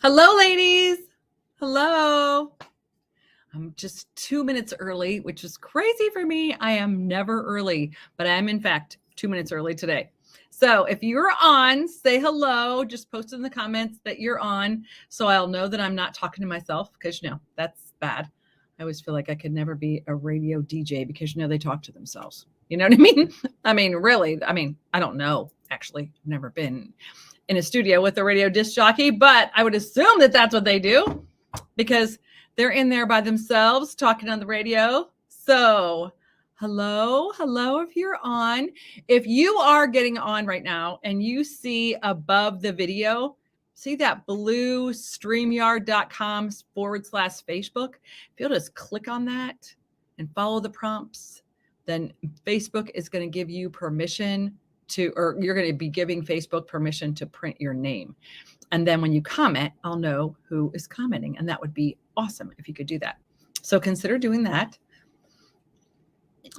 Hello, ladies. Hello. I'm just 2 minutes early, which is crazy for me. I am never early, but I am, in fact, 2 minutes early today. So if you're on, say hello. Just post in the comments that you're on so I'll know that I'm not talking to myself because, that's bad. I always feel like I could never be a radio DJ because, they talk to themselves. You know what I mean? Really, I don't know. Actually, I've never been in a studio with a radio disc jockey, but I would assume that that's what they do because they're in there by themselves talking on the radio. So hello if you're on. If you are getting on right now and you see above the video, see that blue StreamYard.com/Facebook, if you'll just click on that and follow the prompts, then Facebook is going to give you permission or you're going to be giving Facebook permission to print your name. And then when you comment, I'll know who is commenting. And that would be awesome if you could do that. So consider doing that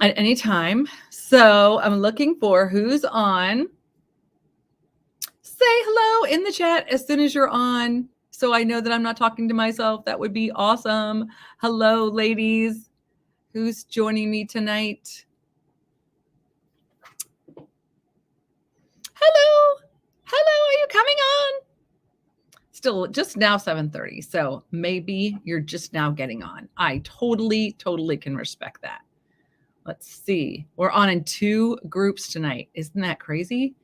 at any time. So I'm looking for who's on. Say hello in the chat as soon as you're on, so I know that I'm not talking to myself. That would be awesome. Hello, ladies. Who's joining me tonight? Hello. Are you coming on? Still just now 7:30. So maybe you're just now getting on. I totally can respect that. Let's see. We're on in 2 groups tonight. Isn't that crazy?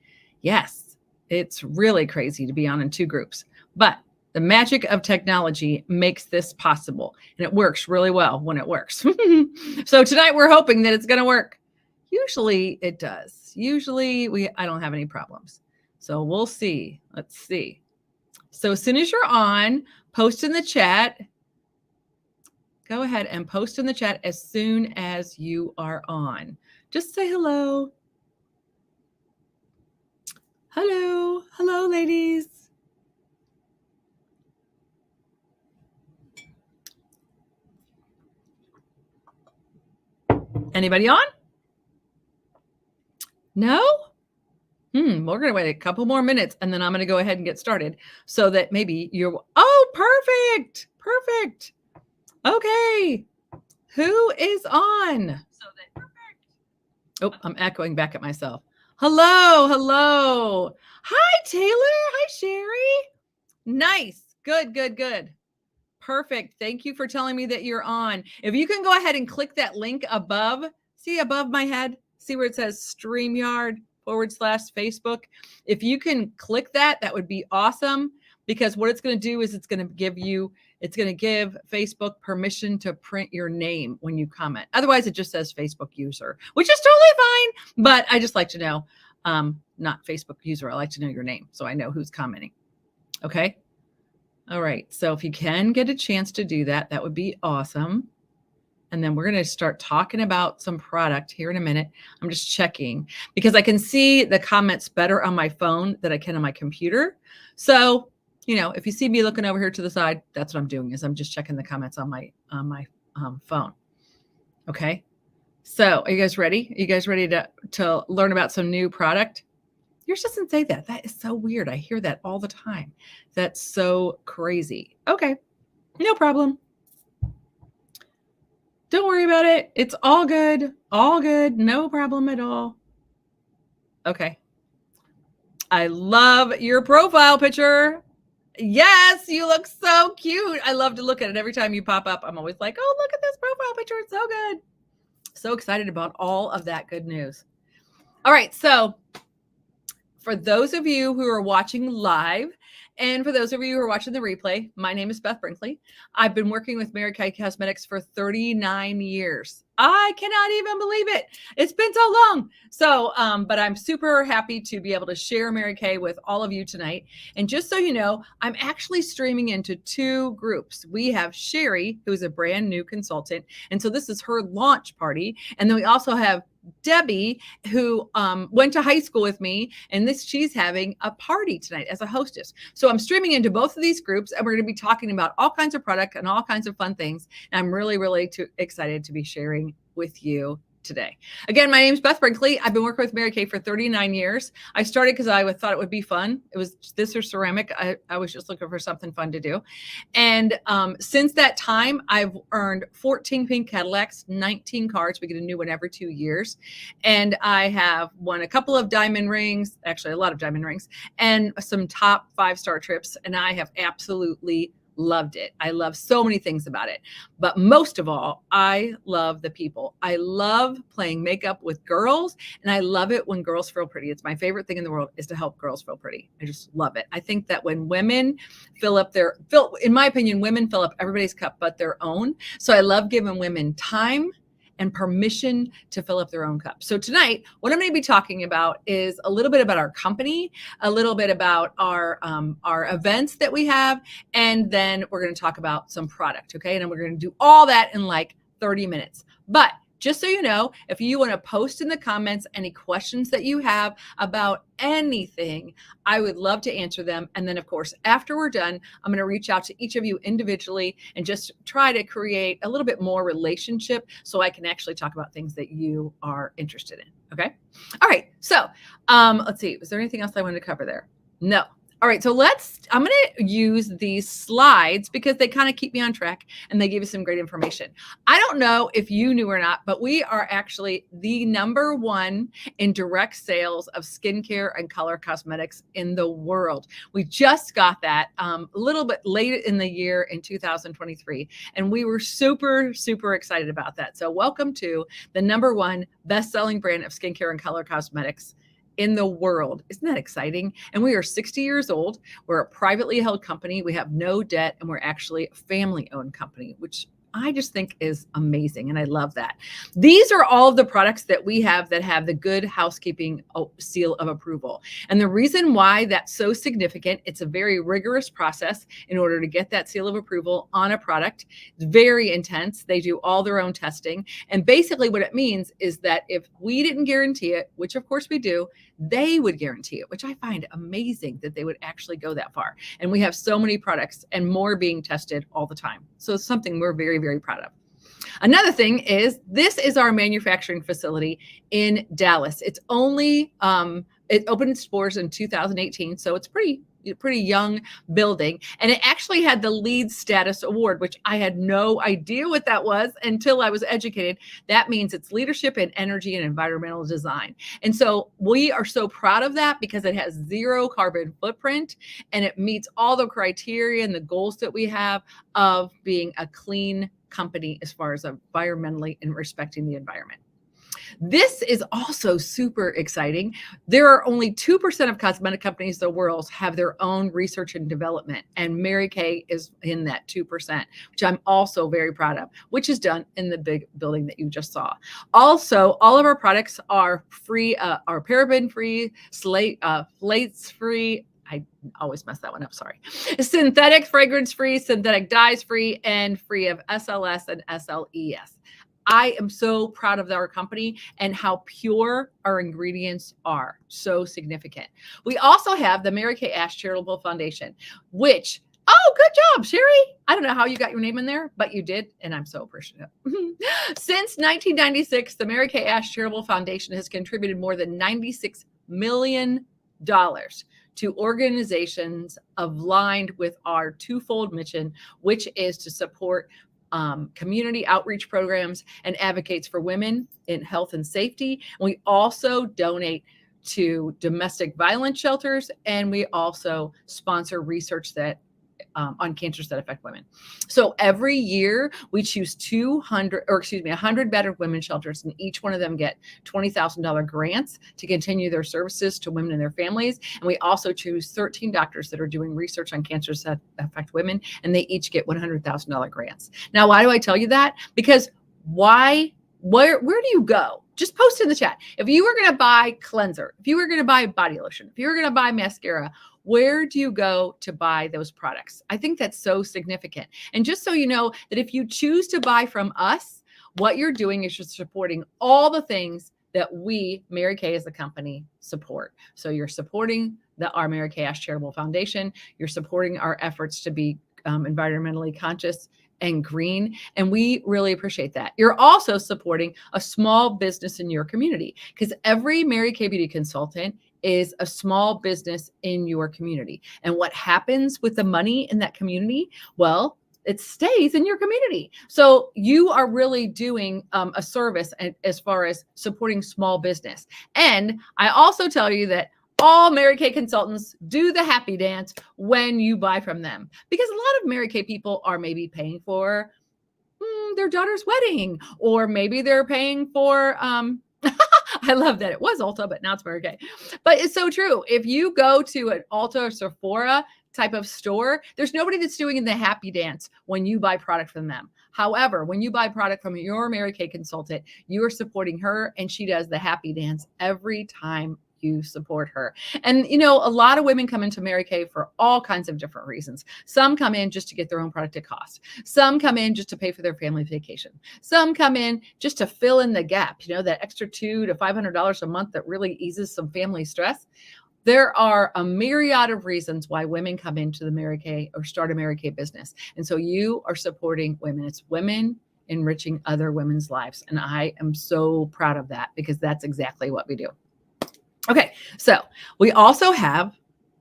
Yes, it's really crazy to be on in 2 groups. But the magic of technology makes this possible. And it works really well when it works. So tonight we're hoping that it's going to work. Usually it does. Usually I don't have any problems. So we'll see. Let's see. So as soon as you're on, post in the chat. Go ahead and post in the chat as soon as you are on. Just say hello. Hello, ladies. Anybody on? No? We're going to wait a couple more minutes and then I'm going to go ahead and get started so that maybe perfect. Okay. Who is on? Oh, I'm echoing back at myself. Hello. Hi, Taylor. Hi, Sherry. Nice. Good. Perfect. Thank you for telling me that you're on. If you can go ahead and click that link above, see above my head, see where it says StreamYard/Facebook. If you can click that, that would be awesome because what it's going to do is it's going to give Facebook permission to print your name when you comment. Otherwise, it just says Facebook user, which is totally fine. But I just like to know, not Facebook user. I like to know your name so I know who's commenting. Okay. All right. So if you can get a chance to do that, that would be awesome. And then we're going to start talking about some product here in a minute. I'm just checking because I can see the comments better on my phone than I can on my computer. So, if you see me looking over here to the side, that's what I'm doing is I'm just checking the comments on my phone. Okay. So are you guys ready? Are you guys ready to learn about some new product? Yours doesn't say that. That is so weird. I hear that all the time. That's so crazy. Okay. No problem. Don't worry about it. It's all good. No problem at all. Okay. I love your profile picture. Yes, you look so cute. I love to look at it every time you pop up. I'm always like, oh, look at this profile picture. It's so good. So excited about all of that good news. All right. So for those of you who are watching live, and for those of you who are watching the replay, my name is Beth Brinkley. I've been working with Mary Kay Cosmetics for 39 years. I cannot even believe it. It's been so long. So, but I'm super happy to be able to share Mary Kay with all of you tonight. And just so you know, I'm actually streaming into 2 groups. We have Sherry, who's a brand new consultant. And so this is her launch party. And then we also have Debbie, who went to high school with me, and she's having a party tonight as a hostess. So I'm streaming into both of these groups, and we're going to be talking about all kinds of product and all kinds of fun things. And I'm really excited to be sharing with you today. Again, my name is Beth Brinkley. I've been working with Mary Kay for 39 years. I started because I thought it would be fun. It was this or ceramic. I was just looking for something fun to do. And since that time, I've earned 14 pink Cadillacs, 19 cars. We get a new one every 2 years. And I have won a couple of diamond rings, actually a lot of diamond rings, and some top 5-star trips. And I have absolutely loved it. I love so many things about it. But most of all, I love the people. I love playing makeup with girls, and I love it when girls feel pretty. It's my favorite thing in the world is to help girls feel pretty. I just love it. I think that when women in my opinion, women fill up everybody's cup but their own. So I love giving women time and permission to fill up their own cup. So tonight, what I'm going to be talking about is a little bit about our company, a little bit about our events that we have, and then we're going to talk about some product, okay? And we're going to do all that in like 30 minutes. But just so you know, if you want to post in the comments any questions that you have about anything, I would love to answer them. And then, of course, after we're done, I'm going to reach out to each of you individually and just try to create a little bit more relationship so I can actually talk about things that you are interested in. Okay. All right. So let's see. Was there anything else I wanted to cover there? No. All right, so I'm going to use these slides because they kind of keep me on track and they give you some great information. I don't know if you knew or not, but we are actually the #1 in direct sales of skincare and color cosmetics in the world. We just got that a little bit late in the year in 2023, and we were super, super excited about that. So welcome to the #1 best-selling brand of skincare and color cosmetics in the world. Isn't that exciting? And we are 60 years old. We're a privately held company. We have no debt, and we're actually a family-owned company, which I just think is amazing. And I love that. These are all of the products that we have that have the Good Housekeeping seal of approval. And the reason why that's so significant, it's a very rigorous process in order to get that seal of approval on a product. It's very intense. They do all their own testing. And basically what it means is that if we didn't guarantee it, which of course we do, they would guarantee it, which I find amazing that they would actually go that far. And we have so many products and more being tested all the time. So it's something we're very, very proud of. Another thing is this is our manufacturing facility in Dallas. It's only, it opened its doors in 2018. So it's pretty young building. And it actually had the LEED status award, which I had no idea what that was until I was educated. That means it's leadership in energy and environmental design. And so we are so proud of that because it has 0 carbon footprint and it meets all the criteria and the goals that we have of being a clean company as far as environmentally and respecting the environment. This is also super exciting. There are only 2% of cosmetic companies in the world have their own research and development, and Mary Kay is in that 2%, which I'm also very proud of, which is done in the big building that you just saw. Also, all of our products are free, are paraben-free, phthalates-free. I always mess that one up, sorry. Synthetic fragrance-free, synthetic dyes-free, and free of SLS and SLES. I am so proud of our company and how pure our ingredients are. So significant. We also have the Mary Kay Ash Charitable Foundation, which, oh, good job, Sherry. I don't know how you got your name in there, but you did, and I'm so appreciative. Since 1996, the Mary Kay Ash Charitable Foundation has contributed more than $96 million to organizations aligned with our twofold mission, which is to support community outreach programs and advocates for women in health and safety. And we also donate to domestic violence shelters, and we also sponsor research that on cancers that affect women. So every year we choose 100 battered women shelters, and each one of them get $20,000 grants to continue their services to women and their families. And we also choose 13 doctors that are doing research on cancers that affect women, and they each get $100,000 grants. Now, why do I tell you that? Because where do you go? Just post in the chat. If you were going to buy cleanser, if you were going to buy body lotion, if you were going to buy mascara, where do you go to buy those products? I think that's so significant. And just so you know that if you choose to buy from us, what you're doing is you're supporting all the things that we, Mary Kay as a company, support. So you're supporting our Mary Kay Ash Charitable Foundation. You're supporting our efforts to be environmentally conscious and green. And we really appreciate that. You're also supporting a small business in your community, because every Mary Kay Beauty consultant is a small business in your community. And what happens with the money in that community? Well, it stays in your community. So you are really doing a service as far as supporting small business. And I also tell you that all Mary Kay consultants do the happy dance when you buy from them, because a lot of Mary Kay people are maybe paying for their daughter's wedding, or maybe they're paying for, I love that it was Ulta, but now it's Mary Kay. But it's so true. If you go to an Ulta or Sephora type of store, there's nobody that's doing the happy dance when you buy product from them. However, when you buy product from your Mary Kay consultant, you are supporting her, and she does the happy dance every time you support her. And a lot of women come into Mary Kay for all kinds of different reasons. Some come in just to get their own product at cost. Some come in just to pay for their family vacation. Some come in just to fill in the gap, that extra $200 to $500 a month that really eases some family stress. There are a myriad of reasons why women come into the Mary Kay or start a Mary Kay business. And so you are supporting women. It's women enriching other women's lives. And I am so proud of that, because that's exactly what we do. Okay, so we also have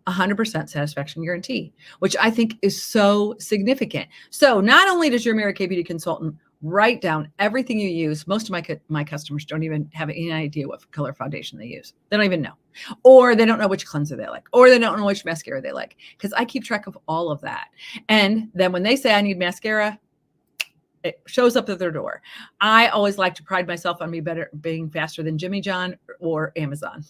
100% satisfaction guarantee, which I think is so significant. So not only does your Mary Kay Beauty consultant write down everything you use, most of my customers don't even have any idea what color foundation they use. They don't even know, or they don't know which cleanser they like, or they don't know which mascara they like, because I keep track of all of that. And then when they say I need mascara, it shows up at their door. I always like to pride myself on being faster than Jimmy John or Amazon.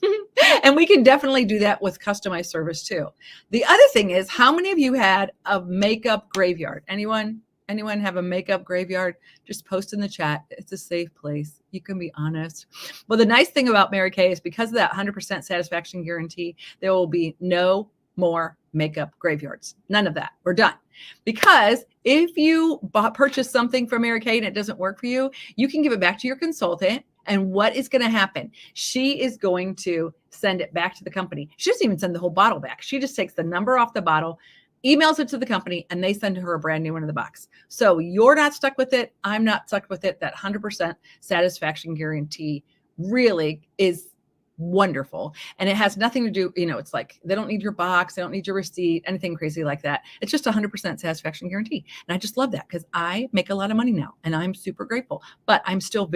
And we can definitely do that with customized service too. The other thing is, how many of you had a makeup graveyard? Anyone have a makeup graveyard? Just post in the chat. It's a safe place. You can be honest. Well, the nice thing about Mary Kay is, because of that 100% satisfaction guarantee, there will be no more makeup graveyards. None of that. We're done. Because if you purchase something from Mary Kay and it doesn't work for you, you can give it back to your consultant. And what is going to happen? She is going to send it back to the company. She doesn't even send the whole bottle back. She just takes the number off the bottle, emails it to the company, and they send her a brand new one in the box. So you're not stuck with it. I'm not stuck with it. That 100% satisfaction guarantee really is wonderful. And it has nothing to do, it's like, they don't need your box. They don't need your receipt, anything crazy like that. It's just 100% satisfaction guarantee. And I just love that, because I make a lot of money now and I'm super grateful, but I'm still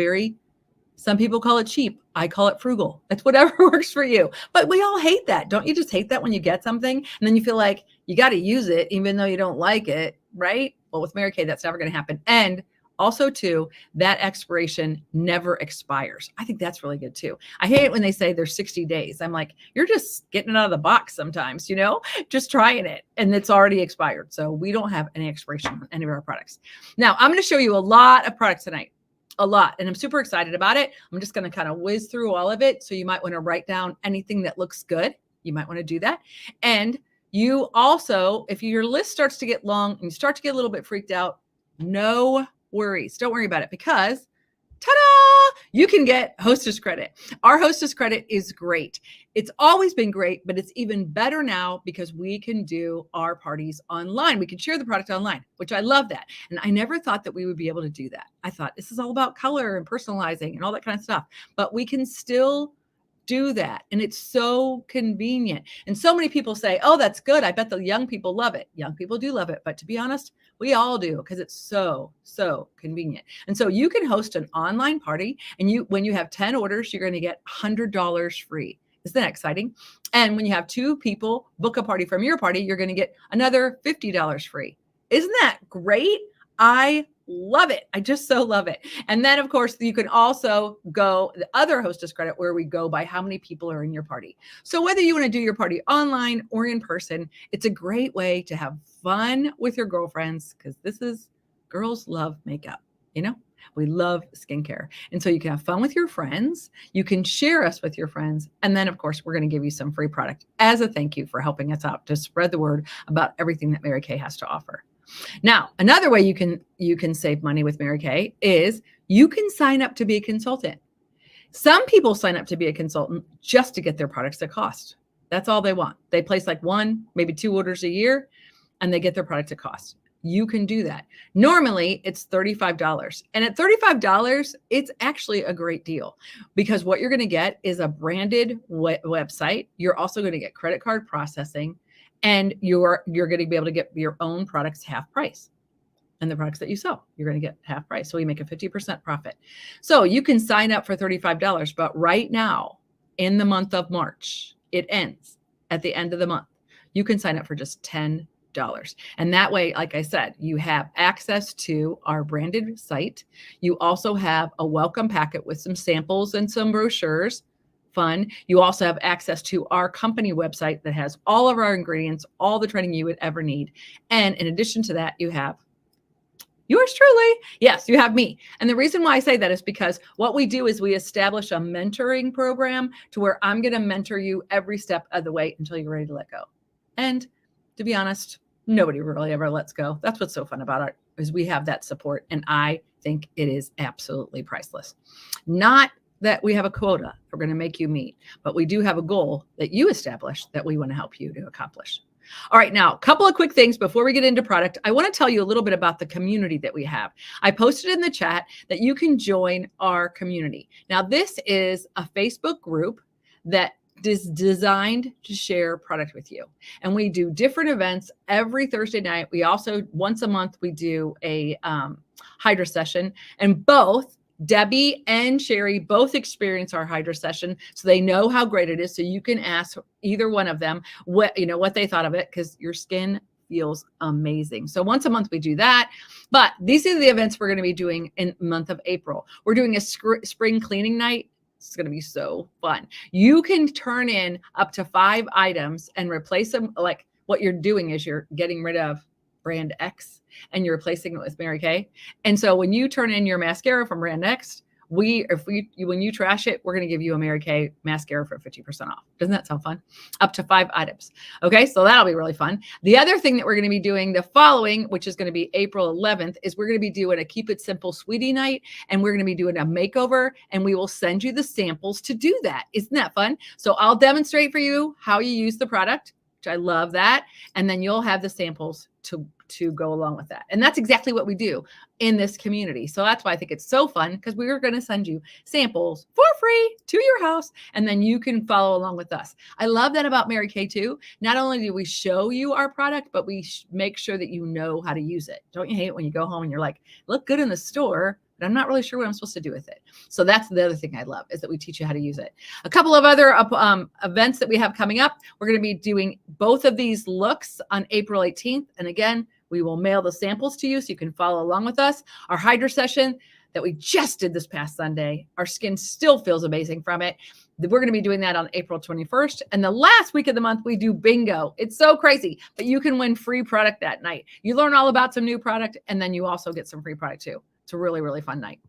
some people call it cheap. I call it frugal. It's whatever works for you. But we all hate that. Don't you just hate that when you get something and then you feel like you got to use it even though you don't like it, right? Well, with Mary Kay, that's never going to happen. And also too, that expiration never expires. I think that's really good too. I hate it when they say there's 60 days. I'm like, you're just getting it out of the box sometimes, just trying it, and it's already expired. So we don't have any expiration on any of our products. Now, I'm going to show you a lot of products tonight. A lot. And I'm super excited about it. I'm just going to kind of whiz through all of it. So you might want to write down anything that looks good. You might want to do that. And you also, if your list starts to get long and you start to get a little bit freaked out, no worries. Don't worry about it, because ta-da, you can get Hostess Credit. Our Hostess Credit is great. It's always been great, but it's even better now because we can do our parties online. We can share the product online, which I love that. And I never thought that we would be able to do that. I thought this is all about color and personalizing and all that kind of stuff, but we can still do that. And it's so convenient. And so many people say, oh, that's good. I bet the young people love it. Young people do love it. But to be honest, we all do, because it's so convenient. And so you can host an online party, and when you have 10 orders, you're going to get $100 free. Isn't that exciting? And when you have 2 people book a party from your party, you're going to get another $50 free. Isn't that great? I love it. I just so love it. And then, of course, you can also go the other Hostess Credit, where we go by how many people are in your party. So whether you want to do your party online or in person, it's a great way to have fun with your girlfriends, because girls love makeup, we love skincare. And so you can have fun with your friends. You can share us with your friends. And then, of course, we're going to give you some free product as a thank you for helping us out to spread the word about everything that Mary Kay has to offer. Now, another way you can save money with Mary Kay is you can sign up to be a consultant. Some people sign up to be a consultant just to get their products at cost. That's all they want. They place like 1, maybe 2 orders a year, and they get their product at cost. you can do that. Normally it's $35. And at $35, it's actually a great deal because what you're going to get is a branded website. You're also going to get credit card processing, and you're going to be able to get your own products half price. And the products that you sell, you're going to get half price. So we make a 50% profit. So you can sign up for $35, but right now in the month of March, it ends at the end of the month. You can sign up for just $10. And that way, like I said, you have access to our branded site. You also have a welcome packet with some samples and some brochures. Fun. You also have access to our company website that has all of our ingredients, all the training you would ever need. And in addition to that, you have yours truly. Yes, you have me. And the reason why I say that is because what we do is we establish a mentoring program to where I'm going to mentor you every step of the way until you're ready to let go. And to be honest, nobody really ever lets go. That's what's so fun about it, is we have that support. And I think it is absolutely priceless. Not that we have a quota we're going to make you meet, but we do have a goal that you establish that we want to help you to accomplish. All right, now, a couple of quick things before we get into product. I want to tell you a little bit about the community that we have. I posted in the chat that you can join our community. Now, this is a Facebook group that is designed to share product with you. And we do different events every Thursday night. We also, once a month, we do a Hydra session, and both Debbie and Sherry both experience our Hydra session, so they know how great it is. So you can ask either one of them what they thought of it, because your skin feels amazing. So once a month we do that. But these are the events we're going to be doing in the month of April. We're doing a spring cleaning night. It's going to be so fun. You can turn in up to 5 items and replace them. Like, what you're doing is you're getting rid of brand X and you're replacing it with Mary Kay. And so when you turn in your mascara from brand X, when you trash it, we're going to give you a Mary Kay mascara for 50% off. Doesn't that sound fun? Up to 5 items. Okay, so that'll be really fun. The other thing that we're going to be doing the following, which is going to be April 11th, is we're going to be doing a Keep It Simple Sweetie Night, and we're going to be doing a makeover, and we will send you the samples to do that. Isn't that fun? So I'll demonstrate for you how you use the product, which I love that, and then you'll have the samples to go along with that. And that's exactly what we do in this community. So that's why I think it's so fun, because we are going to send you samples for free to your house, and then you can follow along with us. I love that about Mary Kay too. Not only do we show you our product, but we make sure that you know how to use it. Don't you hate it when you go home and you're like, look good in the store, but I'm not really sure what I'm supposed to do with it. So that's the other thing I love, is that we teach you how to use it. A couple of other events that we have coming up. We're going to be doing both of these looks on April 18th. And again, we will mail the samples to you so you can follow along with us. Our Hydra session that we just did this past Sunday, our skin still feels amazing from it. We're going to be doing that on April 21st. And the last week of the month, we do bingo. It's so crazy, but you can win free product that night. You learn all about some new product, and then you also get some free product too. It's a really, really fun night.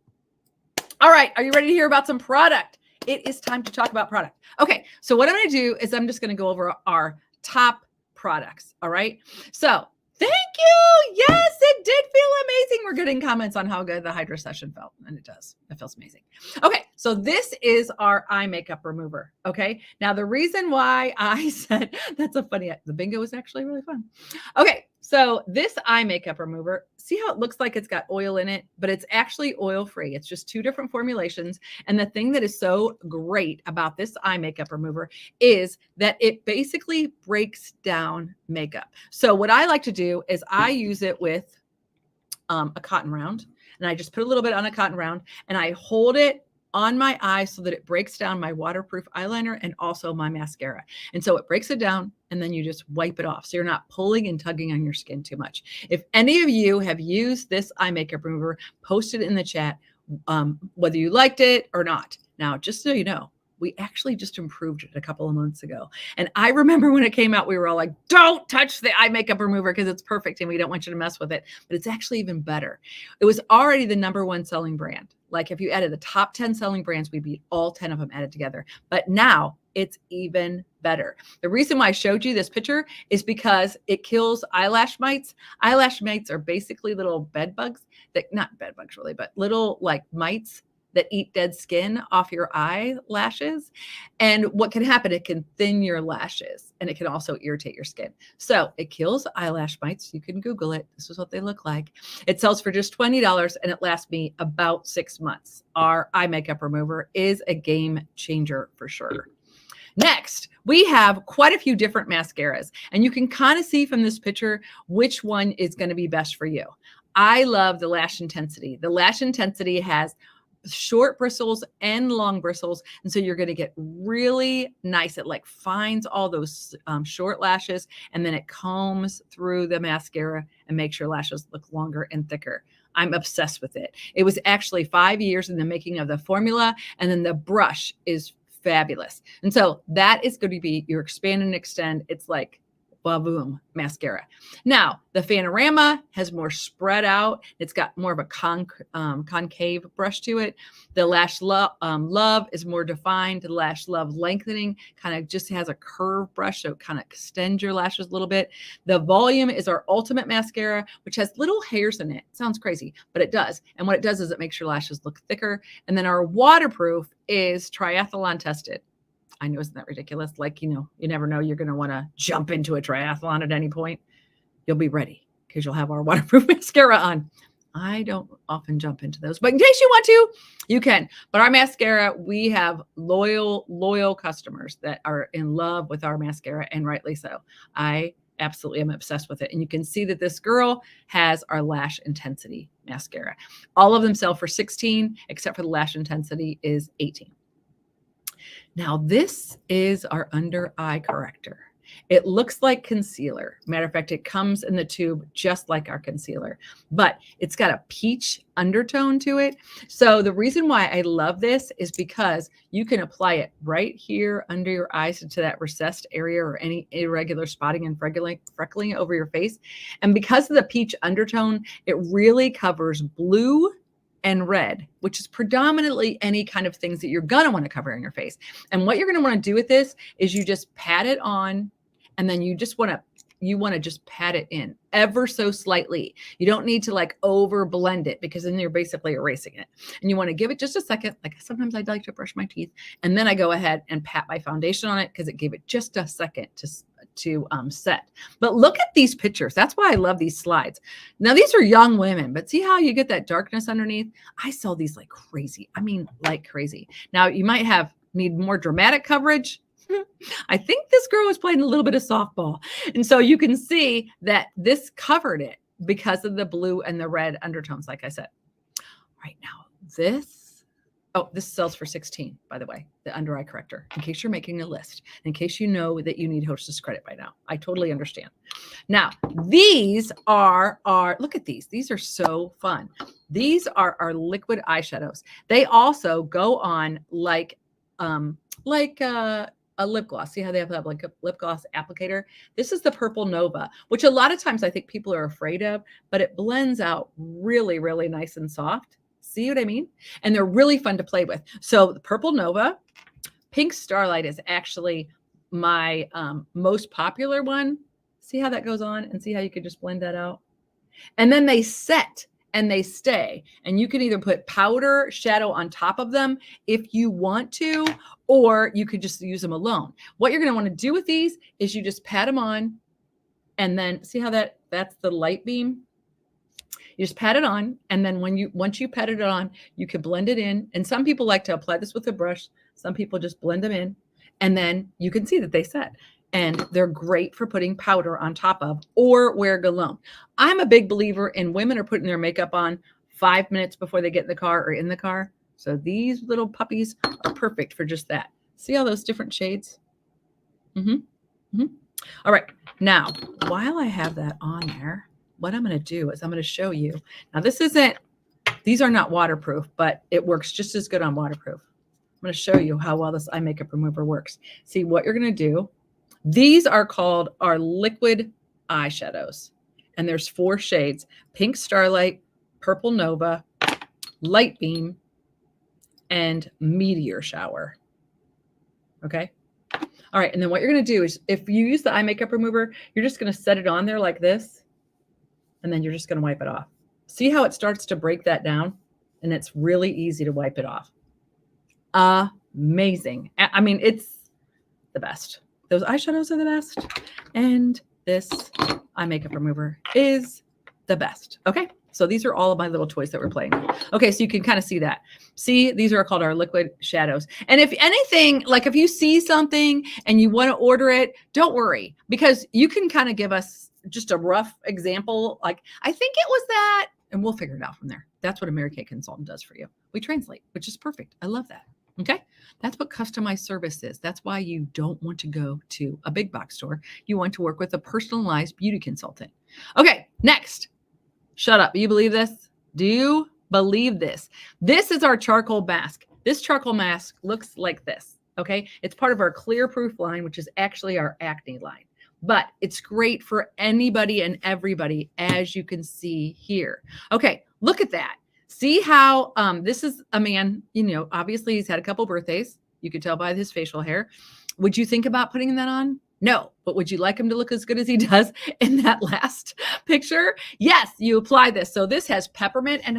All right. Are you ready to hear about some product? It is time to talk about product. Okay. So what I'm going to do is I'm just going to go over our top products. All right. So thank you. Yes, it did feel amazing. We're getting comments on how good the Hydra session felt, and it does. It feels amazing. Okay, so this is our eye makeup remover. Okay, now the reason why I said that's a funny, the bingo is actually really fun. Okay, so this eye makeup remover, see how it looks like it's got oil in it, but it's actually oil-free. It's just 2 different formulations. And the thing that is so great about this eye makeup remover is that it basically breaks down makeup. So what I like to do is I use it with a cotton round, and I just put a little bit on a cotton round, and I hold it on my eye so that it breaks down my waterproof eyeliner and also my mascara. And so it breaks it down, and then you just wipe it off. So you're not pulling and tugging on your skin too much. If any of you have used this eye makeup remover, post it in the chat, whether you liked it or not. Now, just so you know, we actually just improved it a couple of months ago. And I remember when it came out, we were all like, don't touch the eye makeup remover because it's perfect and we don't want you to mess with it. But it's actually even better. It was already the #1 selling brand. Like if you added the top 10 selling brands, we beat all 10 of them added together. But now it's even better. The reason why I showed you this picture is because it kills eyelash mites. Eyelash mites are basically little bed bugs that, not bed bugs really, but little like mites that eat dead skin off your eyelashes. And what can happen, it can thin your lashes and it can also irritate your skin. So it kills eyelash mites. You can Google it. This is what they look like. It sells for just $20 and it lasts me about 6 months. Our eye makeup remover is a game changer for sure. Next, we have quite a few different mascaras, and you can kind of see from this picture which one is going to be best for you. I love the Lash Intensity. The Lash Intensity has short bristles and long bristles, and so you're going to get really nice. It like finds all those short lashes, and then it combs through the mascara and makes your lashes look longer and thicker. I'm obsessed with it. It was actually 5 years in the making of the formula, and then the brush is fabulous. And so that is going to be your expand and extend. It's like boom mascara. Now the Panorama has more spread out. It's got more of a concave brush to it. The Lash Love is more defined. The Lash Love Lengthening kind of just has a curved brush, so it kind of extends your lashes a little bit. The Volume is our ultimate mascara, which has little hairs in it. Sounds crazy, but it does. And what it does is it makes your lashes look thicker. And then our Waterproof is triathlon tested. I know, isn't that ridiculous? Like, you never know. You're going to want to jump into a triathlon at any point. You'll be ready because you'll have our waterproof mascara on. I don't often jump into those, but in case you want to, you can. But our mascara, we have loyal customers that are in love with our mascara, and rightly so. I absolutely am obsessed with it. And you can see that this girl has our Lash Intensity mascara. All of them sell for $16, except for the Lash Intensity is $18. Now, this is our under eye corrector. It looks like concealer. Matter of fact, it comes in the tube just like our concealer, but it's got a peach undertone to it. So the reason why I love this is because you can apply it right here under your eyes into that recessed area or any irregular spotting and freckling over your face. And because of the peach undertone, it really covers blue and red, which is predominantly any kind of things that you're going to want to cover in your face. And what you're going to want to do with this is you just pat it on, and then you want to just pat it in ever so slightly. You don't need to like over blend it, because then you're basically erasing it. And you want to give it just a second. Like sometimes I'd like to brush my teeth, and then I go ahead and pat my foundation on it because it gave it just a second to set. But look at these pictures. That's why I love these slides. Now, these are young women, but see how you get that darkness underneath? I sell these like crazy. I mean, like crazy. Now, you might need more dramatic coverage. I think this girl was playing a little bit of softball. And so you can see that this covered it because of the blue and the red undertones, like I said. Right now, this sells for $16, by the way, the under eye corrector, in case you're making a list, in case you know that you need Hostess credit by now. I totally understand. Now, these are look at these. These are so fun. These are our liquid eyeshadows. They also go on like a lip gloss. See how they have like a lip gloss applicator? This is the Purple Nova, which a lot of times I think people are afraid of, but it blends out really, really nice and soft. See what I mean? And they're really fun to play with. So the Purple Nova, Pink Starlight is actually my most popular one. See how that goes on, and see how you could just blend that out? And then they set and they stay. And you can either put powder shadow on top of them if you want to, or you could just use them alone. What you're going to want to do with these is you just pat them on, and then see how that's the light beam? You just pat it on, and then once you pat it on, you can blend it in. And some people like to apply this with a brush. Some people just blend them in, and then you can see that they set. And they're great for putting powder on top of, or wear alone. I'm a big believer in women are putting their makeup on 5 minutes before they get in the car or in the car. So these little puppies are perfect for just that. See all those different shades? All right. Now, while I have that on there, what I'm going to do is I'm going to show you. Now, these are not waterproof, but it works just as good on waterproof. I'm going to show you how well this eye makeup remover works. See what you're going to do. These are called our liquid eyeshadows, and there's 4 shades: Pink Starlight, Purple Nova, Light Beam, and Meteor Shower. Okay. All right. And then what you're going to do is, if you use the eye makeup remover, you're just going to set it on there like this, and then you're just going to wipe it off. See how it starts to break that down and it's really easy to wipe it off. Amazing. I mean, it's the best. Those eyeshadows are the best. And this eye makeup remover is the best. Okay. So these are all of my little toys that we're playing with. Okay. So you can kind of see that. See, these are called our liquid shadows. And if anything, like if you see something and you want to order it, don't worry, because you can kind of give us just a rough example. Like, I think it was that, and we'll figure it out from there. That's what a Mary Kay consultant does for you. We translate, which is perfect. I love that. Okay. That's what customized service is. That's why you don't want to go to a big box store. You want to work with a personalized beauty consultant. Okay. Next. Shut up. You believe this? Do you believe this? This is our charcoal mask. This charcoal mask looks like this. Okay. It's part of our Clear Proof line, which is actually our acne line, but it's great for anybody and everybody, as you can see here. Okay. Look at that. See how this is a man, obviously he's had a couple birthdays. You could tell by his facial hair. Would you think about putting that on? No. But would you like him to look as good as he does in that last picture? Yes, you apply this. So this has peppermint and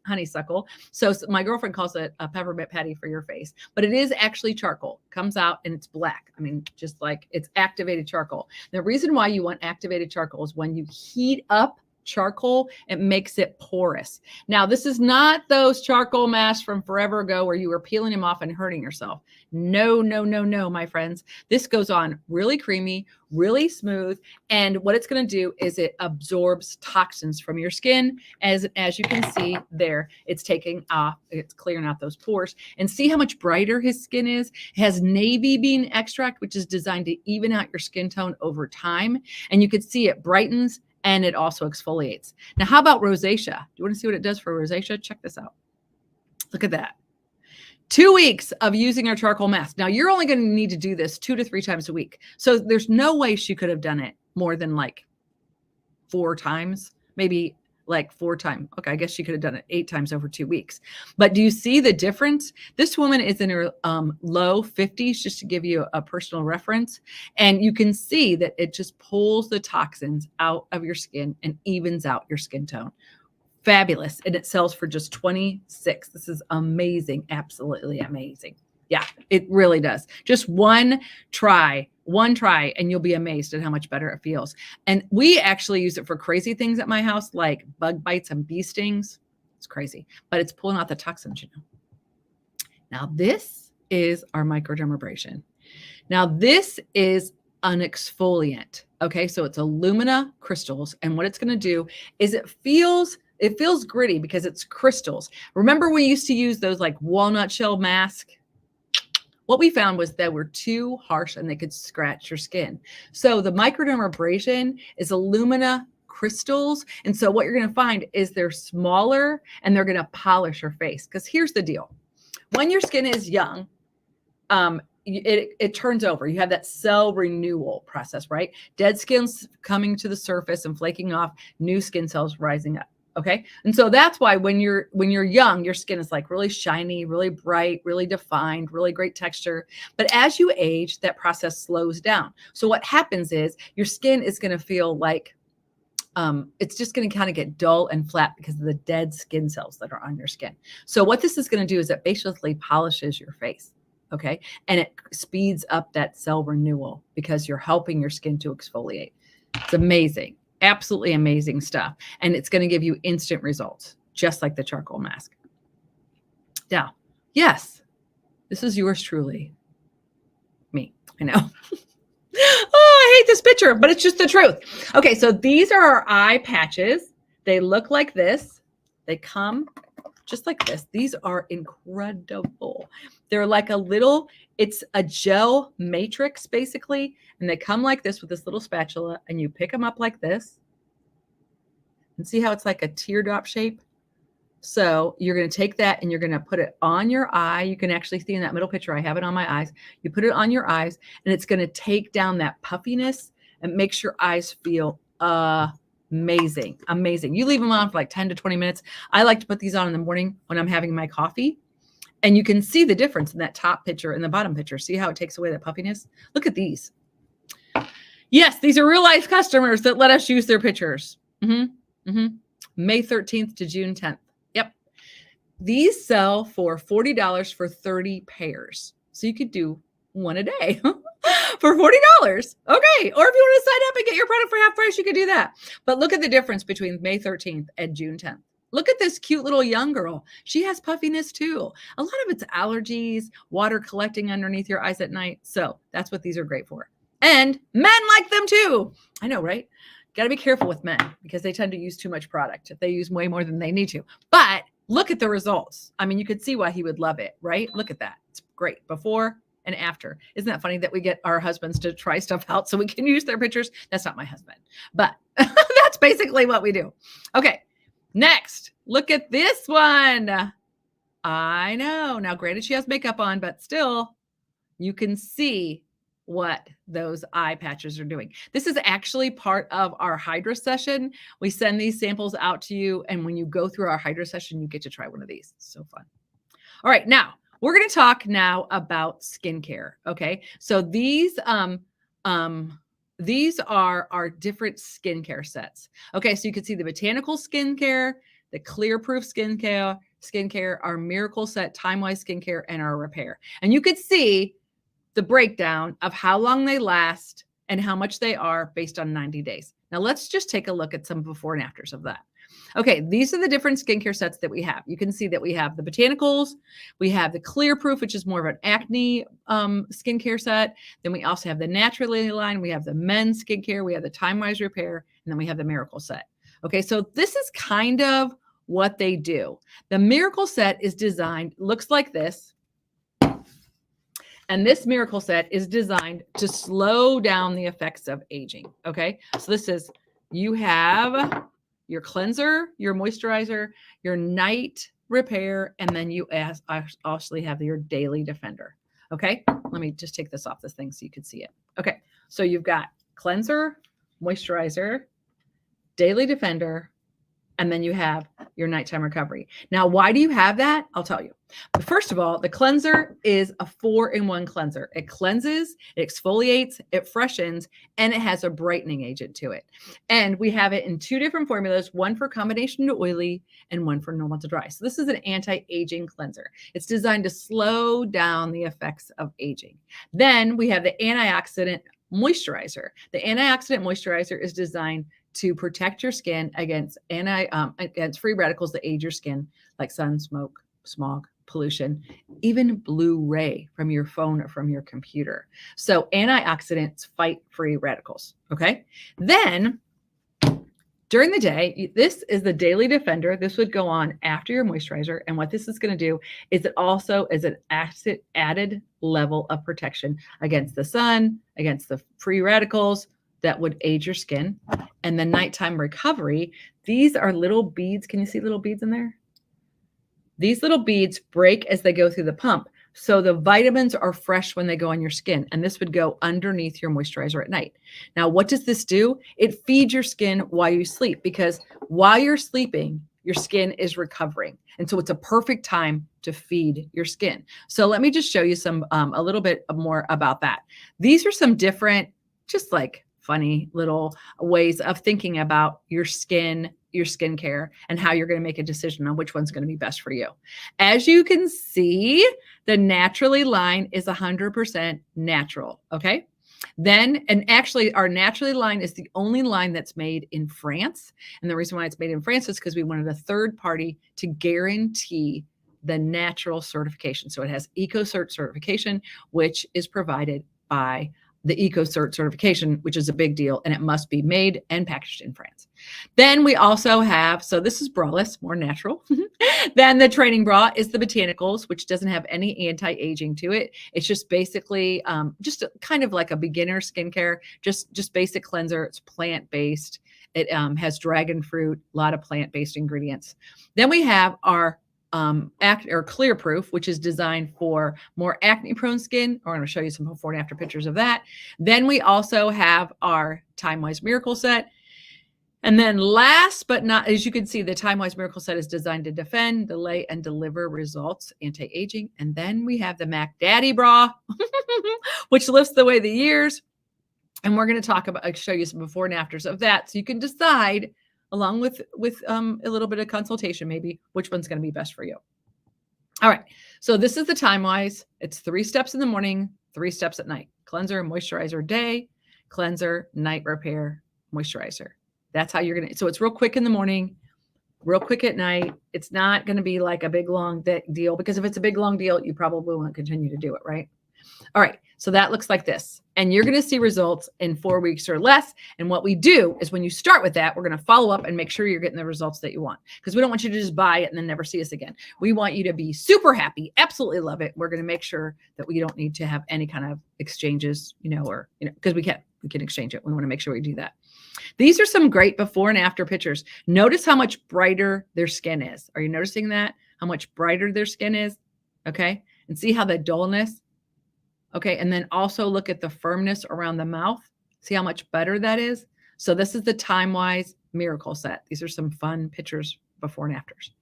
honeysuckle. So my girlfriend calls it a peppermint patty for your face, but it is actually charcoal. Comes out and it's black. I mean, just like it's activated charcoal. The reason why you want activated charcoal is when you heat up charcoal, it makes it porous. Now, this is not those charcoal masks from forever ago where you were peeling them off and hurting yourself. No, no, no, no, my friends. This goes on really creamy, really smooth. And what it's going to do is it absorbs toxins from your skin. As you can see there, it's taking off, it's clearing out those pores. And see how much brighter his skin is? It has navy bean extract, which is designed to even out your skin tone over time. And you can see it brightens and it also exfoliates. Now, how about rosacea? Do you want to see what it does for rosacea? Check this out. Look at that. 2 weeks of using our charcoal mask. Now, you're only going to need to do this 2 to 3 times a week. So there's no way she could have done it more than like 4 times, maybe like 4 times. Okay, I guess she could have done it 8 times over 2 weeks. But do you see the difference? This woman is in her low 50s, just to give you a personal reference. And you can see that it just pulls the toxins out of your skin and evens out your skin tone. Fabulous. And it sells for just $26. This is amazing. Absolutely amazing. Yeah, it really does. Just one try, and you'll be amazed at how much better it feels. And we actually use it for crazy things at my house, like bug bites and bee stings. It's crazy, but it's pulling out the toxins, Now, this is our microdermabrasion. Now, this is an exfoliant. Okay, so it's alumina crystals. And what it's going to do is it feels gritty because it's crystals. Remember we used to use those like walnut shell mask? What we found was that were too harsh and they could scratch your skin. So the microdermabrasion is alumina crystals. And so what you're going to find is they're smaller and they're going to polish your face. Because here's the deal. When your skin is young, it turns over. You have that cell renewal process, right? Dead skin's coming to the surface and flaking off, new skin cells rising up. Okay. And so that's why when you're young, your skin is like really shiny, really bright, really defined, really great texture. But as you age, that process slows down. So what happens is your skin is going to feel like it's just going to kind of get dull and flat because of the dead skin cells that are on your skin. So what this is going to do is it basically polishes your face. Okay. And it speeds up that cell renewal because you're helping your skin to exfoliate. It's amazing. Absolutely amazing stuff. And it's going to give you instant results, just like the charcoal mask. Now, yes, this is yours truly. Me, I know. Oh, I hate this picture, but it's just the truth. Okay, so these are our eye patches. They look like this. They come just like this. These are incredible. They're like it's a gel matrix basically. And they come like this with this little spatula and you pick them up like this. And see how it's like a teardrop shape? So you're going to take that and you're going to put it on your eye. You can actually see in that middle picture, I have it on my eyes. You put it on your eyes and it's going to take down that puffiness and makes your eyes feel amazing. Amazing. You leave them on for like 10 to 20 minutes. I like to put these on in the morning when I'm having my coffee. And you can see the difference in that top picture and the bottom picture. See how it takes away that puffiness? Look at these. Yes, these are real life customers that let us use their pictures. May 13th to June 10th. Yep. These sell for $40 for 30 pairs. So you could do one a day for $40. Okay. Or if you want to sign up and get your product for half price, you could do that. But look at the difference between May 13th and June 10th. Look at this cute little young girl. She has puffiness too. A lot of it's allergies, water collecting underneath your eyes at night. So that's what these are great for. And men like them too. I know, right? Got to be careful with men because they tend to use too much product. They use way more than they need to. But look at the results. I mean, you could see why he would love it, right? Look at that. It's great before and after. Isn't that funny that we get our husbands to try stuff out so we can use their pictures? That's not my husband, but that's basically what we do. Okay. Next, look at this one. I know. Now, granted, she has makeup on, but still, you can see what those eye patches are doing. This is actually part of our Hydra session. We send these samples out to you, and when you go through our Hydra session, you get to try one of these. It's so fun. All right, now we're going to talk now about skincare. Okay, so these are our different skincare sets. Okay, so you can see the botanical skincare, the clear proof skincare, our miracle set, time-wise skincare, and our repair. And you could see the breakdown of how long they last and how much they are based on 90 days. Now let's just take a look at some before and afters of that. Okay, these are the different skincare sets that we have. You can see that we have the botanicals, we have the clear proof, which is more of an acne skincare set. Then we also have the naturally line, we have the men's skincare, we have the time-wise repair, and then we have the miracle set. Okay, so this is kind of what they do. The miracle set is designed, looks like this. And this miracle set is designed to slow down the effects of aging. Okay, so this is, you have your cleanser, your moisturizer, your night repair, and then you also have your daily defender. Okay, let me just take this off this thing so you can see it. Okay, so you've got cleanser, moisturizer, daily defender, and then you have your nighttime recovery. Now, why do you have that? I'll tell you. But first of all, the cleanser is a 4-in-1 cleanser. It cleanses, it exfoliates, it freshens, and it has a brightening agent to it. And we have it in 2 different formulas, one for combination to oily and one for normal to dry. So this is an anti-aging cleanser. It's designed to slow down the effects of aging. Then we have the antioxidant moisturizer. The antioxidant moisturizer is designed to protect your skin against free radicals that age your skin, like sun, smoke, smog, pollution, even blue ray from your phone or from your computer. So antioxidants fight free radicals. Okay. Then during the day, this is the daily defender. This would go on after your moisturizer. And what this is going to do is it also is an added level of protection against the sun, against the free radicals that would age your skin. And the nighttime recovery, these are little beads. Can you see little beads in there? These little beads break as they go through the pump. So the vitamins are fresh when they go on your skin. And this would go underneath your moisturizer at night. Now, what does this do? It feeds your skin while you sleep, because while you're sleeping, your skin is recovering. And so it's a perfect time to feed your skin. So let me just show you some, a little bit more about that. These are some different, just like funny little ways of thinking about your skin, your skincare, and how you're going to make a decision on which one's going to be best for you. As you can see, the Naturally line is 100% natural. Okay. Then, and actually our Naturally line is the only line that's made in France. And the reason why it's made in France is because we wanted a third party to guarantee the natural certification. So it has EcoCert certification, which is provided by the EcoCert certification, which is a big deal, and it must be made and packaged in France. Then we also have, so this is braless, more natural. Then the training bra is the botanicals, which doesn't have any anti-aging to it. It's just basically just kind of like a beginner skincare, just basic cleanser. It's plant-based. It has dragon fruit, a lot of plant-based ingredients. Then we have our clear proof, which is designed for more acne prone skin. I'm going to show you some before and after pictures of that. Then we also have our time-wise miracle set. And then last but not, as you can see, the time-wise miracle set is designed to defend, delay, and deliver results, anti-aging. And then we have the Mac Daddy bra, which lifts the way the years. And we're going to talk about, show you some before and afters of that, so you can decide, along with a little bit of consultation, maybe which one's going to be best for you. All right. So this is the time-wise. It's 3 steps in the morning, 3 steps at night. Cleanser, moisturizer day, cleanser, night repair, moisturizer. That's how you're going to, so it's real quick in the morning, real quick at night. It's not going to be like a big, long deal, because if it's a big, long deal, you probably won't continue to do it, right? All right. So that looks like this. And you're going to see results in 4 weeks or less. And what we do is when you start with that, we're going to follow up and make sure you're getting the results that you want, because we don't want you to just buy it and then never see us again. We want you to be super happy, absolutely love it. We're going to make sure that we don't need to have any kind of exchanges, because we can exchange it. We want to make sure we do that. These are some great before and after pictures. Notice how much brighter their skin is. Are you noticing that? How much brighter their skin is? Okay. And see how the dullness. Okay. And then also look at the firmness around the mouth. See how much better that is? So this is the Time-Wise Miracle Set. These are some fun pictures before and afters.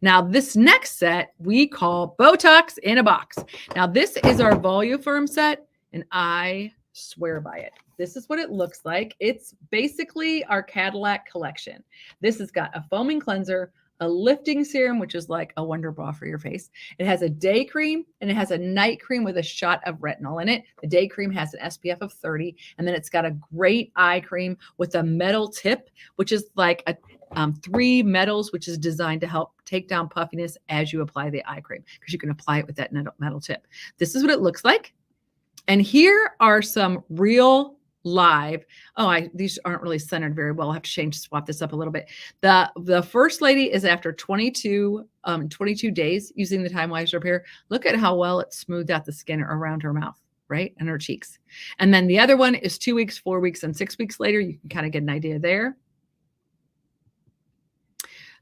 Now, this next set we call Botox in a Box. Now, this is our Voluform set, and I swear by it. This is what it looks like. It's basically our Cadillac collection. This has got a foaming cleanser, a lifting serum, which is like a wonder bra for your face. It has a day cream and it has a night cream with a shot of retinol in it. The day cream has an SPF of 30, and then it's got a great eye cream with a metal tip, which is like a 3 metals, which is designed to help take down puffiness as you apply the eye cream, because you can apply it with that metal tip. This is what it looks like. And here are some real live. These aren't really centered very well. I'll have to swap this up a little bit. The first lady is after 22 days using the Time-Wise Repair. Look at how well it smoothed out the skin around her mouth, right? And her cheeks. And then the other one is 2 weeks, 4 weeks, and 6 weeks later. You can kind of get an idea there.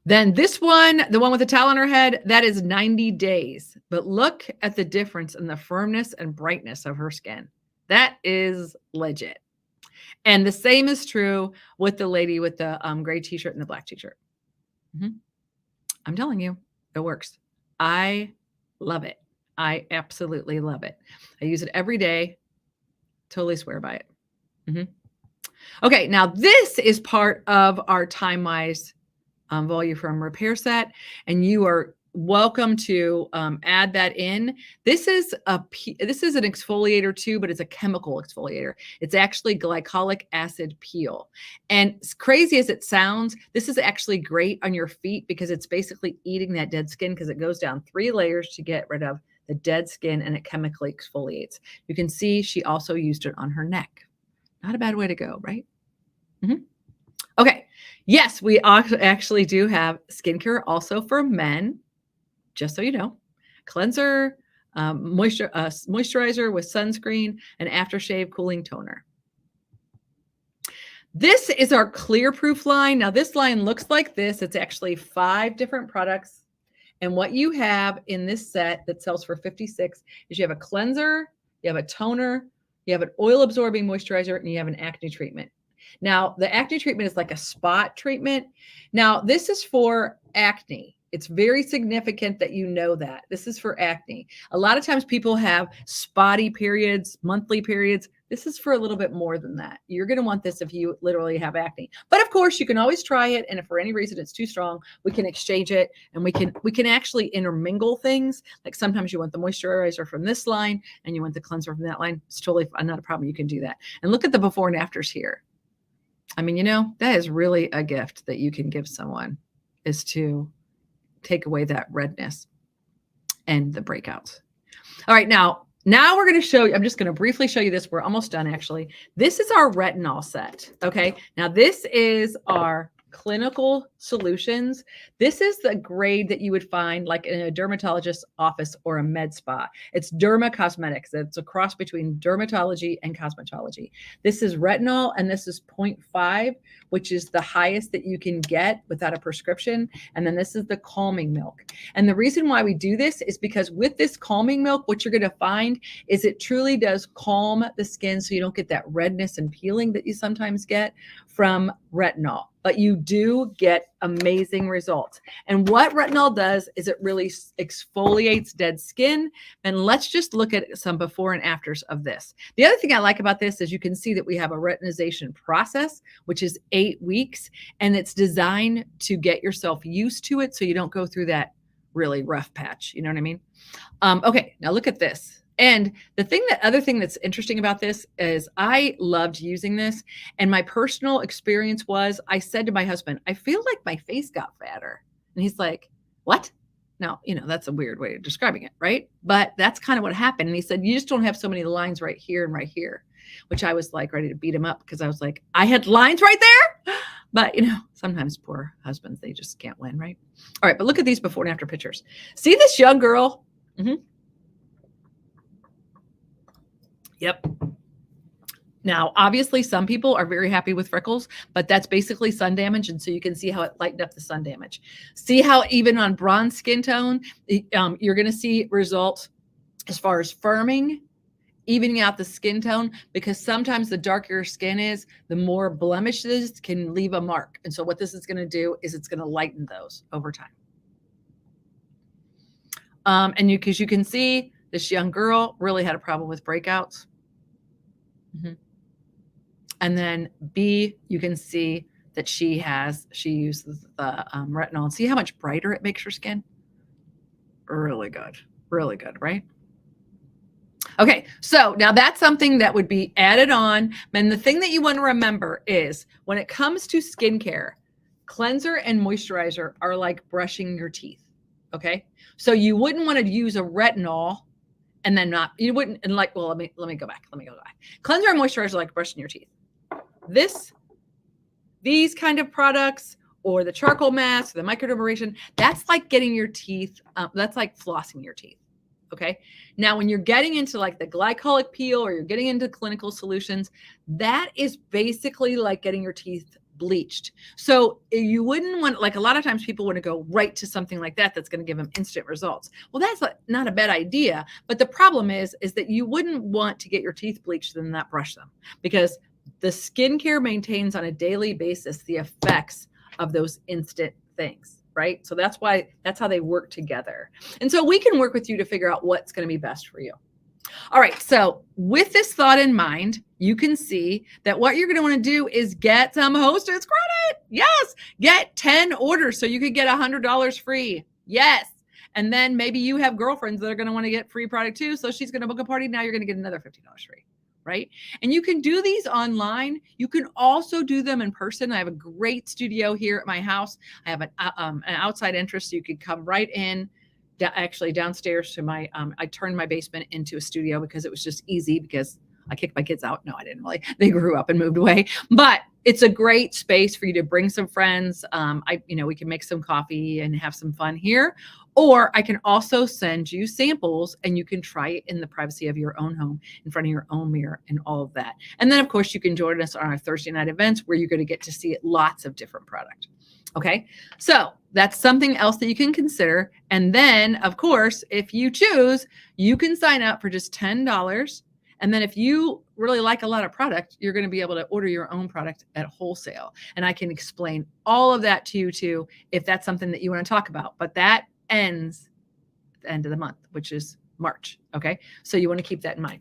Then this one, the one with the towel on her head, that is 90 days. But look at the difference in the firmness and brightness of her skin. That is legit. And the same is true with the lady with the gray t-shirt and the black t-shirt. I'm telling you, it works. I love it. I absolutely love it. I use it every day. Totally swear by it. Okay, now this is part of our Time-Wise Voluform Repair Set, and you are welcome to add that in. This is an exfoliator too, but it's a chemical exfoliator. It's actually glycolic acid peel. And as crazy as it sounds, this is actually great on your feet because it's basically eating that dead skin, because it goes down 3 layers to get rid of the dead skin, and it chemically exfoliates. You can see she also used it on her neck. Not a bad way to go, right? Okay. Yes, we actually do have skincare also for men. Just so you know, cleanser, moisturizer with sunscreen, and aftershave cooling toner. This is our Clear Proof line. Now this line looks like this. It's actually 5 different products. And what you have in this set that sells for $56 is you have a cleanser, you have a toner, you have an oil absorbing moisturizer, and you have an acne treatment. Now the acne treatment is like a spot treatment. Now this is for acne. It's very significant that you know that. This is for acne. A lot of times people have spotty periods, monthly periods. This is for a little bit more than that. You're going to want this if you literally have acne. But of course, you can always try it. And if for any reason it's too strong, we can exchange it, and we can actually intermingle things. Like sometimes you want the moisturizer from this line and you want the cleanser from that line. It's totally not a problem. You can do that. And look at the before and afters here. I mean, that is really a gift that you can give someone, is to take away that redness and the breakouts. All right, now we're going to show you, I'm just going to briefly show you this. We're almost done, actually. This is our retinol set. Okay, now this is our Clinical Solutions. This is the grade that you would find like in a dermatologist's office or a med spa. It's Derma Cosmetics. It's a cross between dermatology and cosmetology. This is retinol, and this is 0.5, which is the highest that you can get without a prescription. And then this is the calming milk. And the reason why we do this is because with this calming milk, what you're going to find is it truly does calm the skin, so you don't get that redness and peeling that you sometimes get from retinol. But you do get amazing results. And what retinol does is it really exfoliates dead skin. And let's just look at some before and afters of this. The other thing I like about this is you can see that we have a retinization process, which is 8 weeks, and it's designed to get yourself used to it so you don't go through that really rough patch. You know what I mean? Okay, now look at this. And other thing that's interesting about this is I loved using this. And my personal experience was I said to my husband, I feel like my face got fatter. And he's like, what? Now, that's a weird way of describing it, right? But that's kind of what happened. And he said, you just don't have so many lines right here and right here, which I was like ready to beat him up because I was like, I had lines right there. But, sometimes poor husbands, they just can't win, right? All right, but look at these before and after pictures. See this young girl? Yep. Now, obviously, some people are very happy with freckles, but that's basically sun damage. And so you can see how it lightened up the sun damage. See how even on bronze skin tone, you're going to see results as far as firming, evening out the skin tone, because sometimes the darker your skin is, the more blemishes can leave a mark. And so what this is going to do is it's going to lighten those over time. Because you can see this young girl really had a problem with breakouts. And then B, you can see that she uses the retinol. And see how much brighter it makes her skin? Really good, right? Okay, so now that's something that would be added on. And the thing that you want to remember is when it comes to skincare, cleanser and moisturizer are like brushing your teeth, okay? So you wouldn't want to use a retinol and then let me go back. Cleanser and moisturizer are like brushing your teeth. These kind of products or the charcoal mask, the microdermabrasion, that's like getting your teeth, that's like flossing your teeth. Okay. Now, when you're getting into like the glycolic peel or you're getting into clinical solutions, that is basically like getting your teeth bleached. So you wouldn't want, like a lot of times people want to go right to something like that that's going to give them instant results. Well, that's not a bad idea. But the problem is that you wouldn't want to get your teeth bleached and not brush them, because the skincare maintains on a daily basis the effects of those instant things, right? So that's how they work together. And so we can work with you to figure out what's going to be best for you. All right. So with this thought in mind, you can see that what you're going to want to do is get some Hostess credit. Yes. Get 10 orders so you could get $100 free. Yes. And then maybe you have girlfriends that are going to want to get free product too. So she's going to book a party. Now you're going to get another $50 free. Right? And you can do these online. You can also do them in person. I have a great studio here at my house. I have an outside entrance, so you could come right in, actually downstairs to my, I turned my basement into a studio because it was just easy, because I kicked my kids out. No, I didn't really. They grew up and moved away. But it's a great space for you to bring some friends. We can make some coffee and have some fun here. Or I can also send you samples and you can try it in the privacy of your own home, in front of your own mirror and all of that. And then, of course, you can join us on our Thursday night events where you're going to get to see lots of different product. Okay, so that's something else that you can consider. And then, of course, if you choose, you can sign up for just $10. And then if you really like a lot of product, you're going to be able to order your own product at wholesale. And I can explain all of that to you too, if that's something that you want to talk about. But that ends at the end of the month, which is March. Okay. So you want to keep that in mind.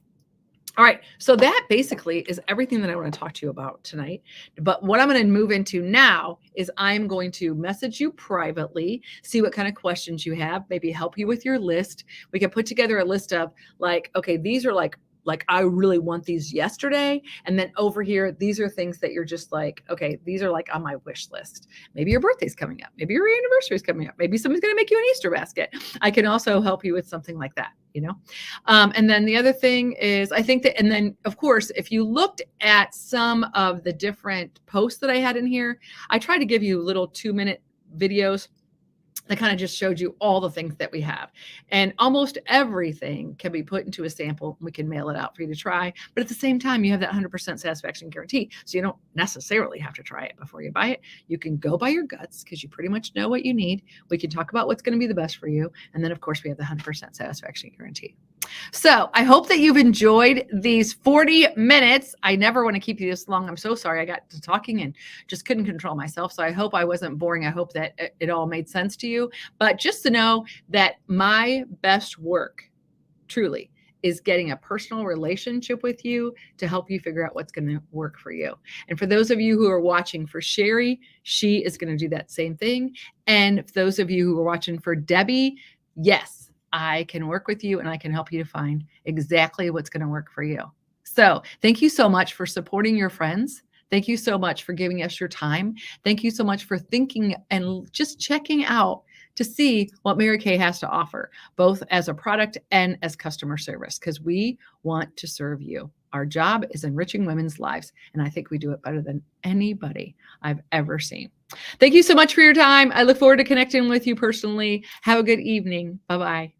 All right. So that basically is everything that I want to talk to you about tonight. But what I'm going to move into now is I'm going to message you privately, see what kind of questions you have, maybe help you with your list. We can put together a list of like, okay, these are like I really want these yesterday. And then over here, these are things that you're just like, okay, these are like on my wish list. Maybe your birthday's coming up. Maybe your anniversary is coming up. Maybe someone's going to make you an Easter basket. I can also help you with something like that, And then the other thing is, I think that, and then of course, if you looked at some of the different posts that I had in here, I tried to give you little 2-minute videos that kind of just showed you all the things that we have. And almost everything can be put into a sample. We can mail it out for you to try. But at the same time, you have that 100% satisfaction guarantee. So you don't necessarily have to try it before you buy it. You can go by your guts because you pretty much know what you need. We can talk about what's going to be the best for you. And then, of course, we have the 100% satisfaction guarantee. So I hope that you've enjoyed these 40 minutes. I never want to keep you this long. I'm so sorry. I got to talking and just couldn't control myself. So I hope I wasn't boring. I hope that it all made sense to you. But just to know that my best work truly is getting a personal relationship with you to help you figure out what's going to work for you. And for those of you who are watching for Sherry, she is going to do that same thing. And for those of you who are watching for Debbie, yes, I can work with you and I can help you to find exactly what's going to work for you. So thank you so much for supporting your friends. Thank you so much for giving us your time. Thank you so much for thinking and just checking out to see what Mary Kay has to offer, both as a product and as customer service, because we want to serve you. Our job is enriching women's lives, and I think we do it better than anybody I've ever seen. Thank you so much for your time. I look forward to connecting with you personally. Have a good evening. Bye-bye.